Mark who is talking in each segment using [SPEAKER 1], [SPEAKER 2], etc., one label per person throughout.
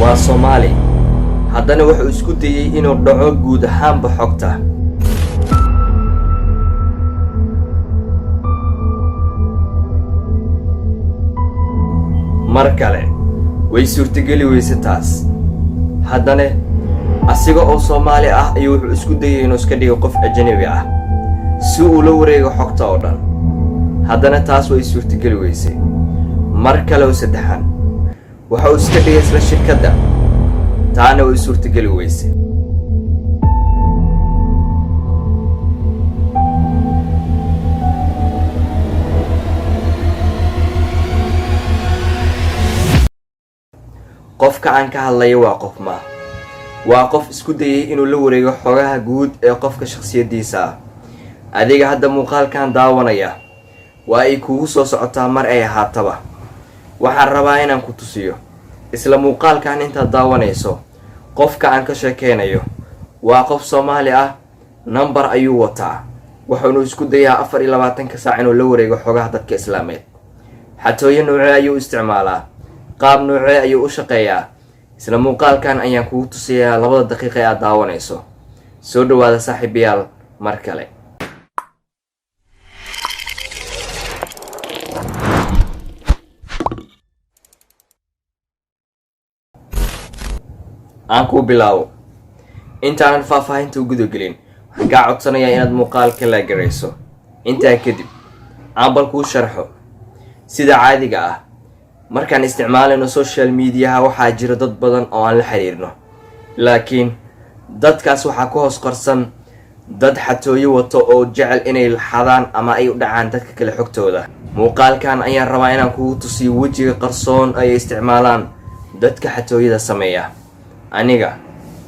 [SPEAKER 1] waa Soomaali haddana wuxuu isku dayay inuu dhaco guud ahaanba xogta mar kale way suurtageli weyse taas haddana asiga oo Soomaali ah ayuu wuxuu isku dayay inuu iska dhigo qof ajnabi ah si uu la wareego xogta oo dhan haddana taas way suurtageli weyse mar kale oo saddexan waxa uu iska dhigay isla shirkadda taana way suurtageli weyse qofka aan ka hadlayo waa qof isku dayay inuu la wareego xogaha guud ee qofka shakhsiyadiisa adiga hadda muuqaalkan daawanaya waa ay kugu soo socotaa mar ay ahaataba waxaan rabaa inaan ku tusiyo isla muuqaalkan inta daawanayso qofka aan ka sheekeynayo waa qof Soomaali ah number ayuu wataa wuxuu isku dayaa 24 saac inuu la wareego xogaha dadka Islaameed xatooyin noocee ayuu isticmaalaa qaab noocee ayuu u shaqeeyaa isla muuqaalkan ayaan kugu tusiyaa 2 daqiiqo aad daawanayso soo dhawaada saaxiibayaal mar kale aan ku bilaabo intaan faahfaahinta u gudagelin waxaan ka codsanayaa inaad muuqaalka la gareyso intaa kadib aan bal kuu sharxo sida caadiga ah markaan isticmaalno social media waxaa jira dad badan oo aan la xiriirno laakiin dadkaas waxaa ku hoos qarsan dad xatooyo wato oo jecel inay xadaan ama ay u dhacaan dadka kale xogtooda muuqaalkan ayaan rabaa inaan kugu tusiyo wajiga qarsoon ay isticmaalaan dadka xatooyada sameeya aniga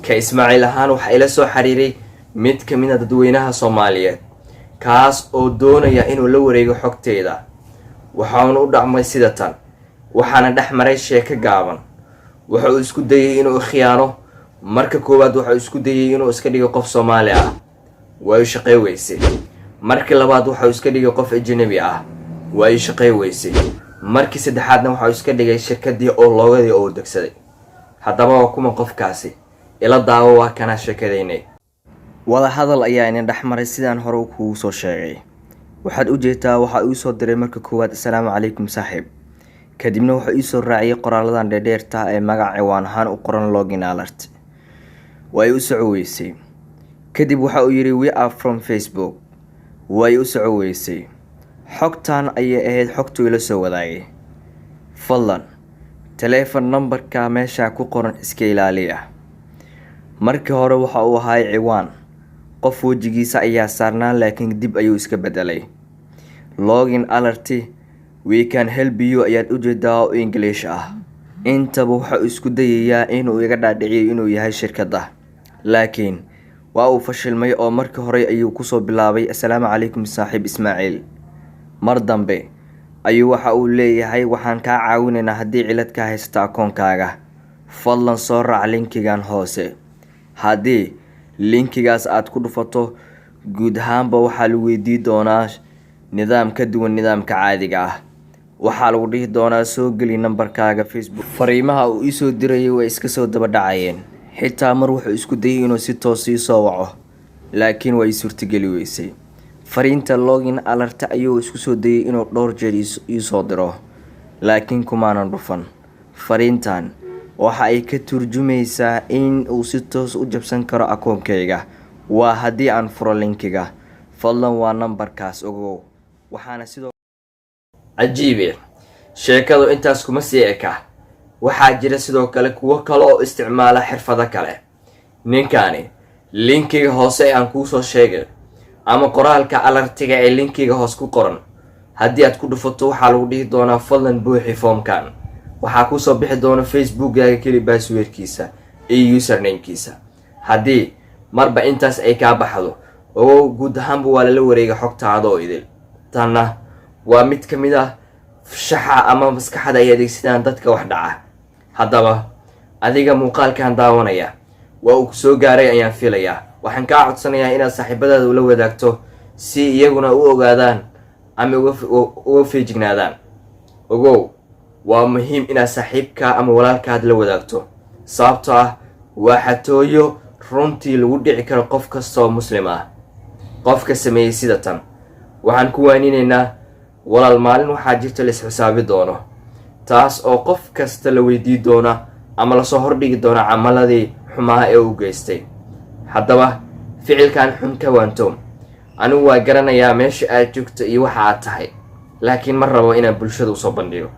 [SPEAKER 1] ka Ismaaciil ahaan waxa ila soo xiriiray mid ka mid ah dadweynaha Soomaaliyeed kaas oo doonaya inuu la wareego xogteeda waxaanu u dhacmay sida tan waxaana dhaxmaray sheeko gaaban wuxuu isku dayay inuu khiyaano marka koowaad wuxuu isku dayay inuu iska dhigo qof Soomaali ah way shaqay weyse markii labaad wuxuu iska dhigay qof ajnabi ah way shaqay weyse markii saddexaadna wuxuu iska dhigay shirkadii oo loogadii oo degsaday haddaba waa kuma qofkaasi ila daawo waa kana sheekadeynay wada hadal ayaa in dhaxmaray sidaan hore kugu soo sheegay waxaad u jeedaa waxa uu soo diray marka koowaad assalaamu calaykum saaxiib kadibna waxa uu soo raaciyay qoraaladan dheerdheerta ee magac ciwaan ahaan u qoran login alert way u socoweysay kadib waxa uu yiri we are from Facebook way u socoweysay xogtan ayay ahayd xogtu ila soo wadaagay fadlan telephone numberka meesha ku qoran iska ilaaliya markii hore waxa uu ahaa ciwaan qof wajigiisa ayaa saarnaa laakiin dib ayuu iska bedelay login alert we can help you ayaad u jeedaa oo English ah intaba waxa uu isku dayayaa inuu iga dhaadhiciyo inuu yahay shirkadda laakiin waa uu fashilmay oo markii hore ayuu ku soo bilaabay assalaamu calaykum saaxiib Ismaaciil mar dambe ayuu waxa uu leeyahay waxaan ka caawinaynaa haddii cilad ka haysta akoonkaaga fadlan soo raac linkigan hoose haddii linkigaas aad ku dhufato guud ahaanba waxaa lagu weydiin doonaa nidaam ka duwan nidaamka caadiga ah waxaa lagu dhihi doonaa soo geli nambarkaaga Facebook fariimaha uu ii soo dirayay way iska soo daba dhacayeen xitaa mar wuxuu isku dayay inuu si toos ii soo waco laakiin way suurtageli weysay fariinta login alert ayuu isku soo dayay inuu dhowr jeer ii soo diro laakiin kumaanan dhufan fariintan waxa ay ka turjumaysaa in uu si toos u jabsan karo akoonkayga waa haddii aan furo linkiga fadlan waa nambarkaas ogow waxaana sidoo cajiibe sheekadu intaas kuma sii eka waxaa jira sidoo kale kuwo kale oo isticmaala xirfado kale ninkani linkiga hoose aan kuu soo sheegay ama qoraalka alertiga ee linkiga hoos ku qoran haddii aad ku dhufato waxaa lagu dhihi doonaa fadlan buuxi foomkan waxaa ku soo bixi doona Facebookgaaga kali passwordkiisa iyo usernamekiisa haddii marba intaas ay ka baxdo oo guud ahaanba waa la wareega xogtaada oo idil tanna waa mid ka mid ah shaxa ama maskaxda ay adeegsadaan dadka wax dhaca haddaba adiga muuqaalkan daawanaya waa uu soo gaaray ayaan filayaa waxaan ka codsanayaa inaad saaxiibadaada ula wadaagto si iyaguna u ogaadaan ama uga feejignaadaan ogow waa muhiim inaad saaxiibka ama walaalkaad la wadaagto sababtoo ah waa xatooyo runtii lagu dhici karo qof kastoo muslim ah. qofka sameeyey sida tan waxaan ku waaninaynaa walaal, maalin waxaa jirta la isxisaabi doono, taas oo qof kasta la weydii doona ama lasoo hordhigi doona camaladii xumaa ee u geystay. haddaba ficilkan xun ka waantoom. anigu waa garanayaa meesha aad joogto iyo waxa aad tahay, laakiin ma rabo inaan bulshada usoo bandhigo.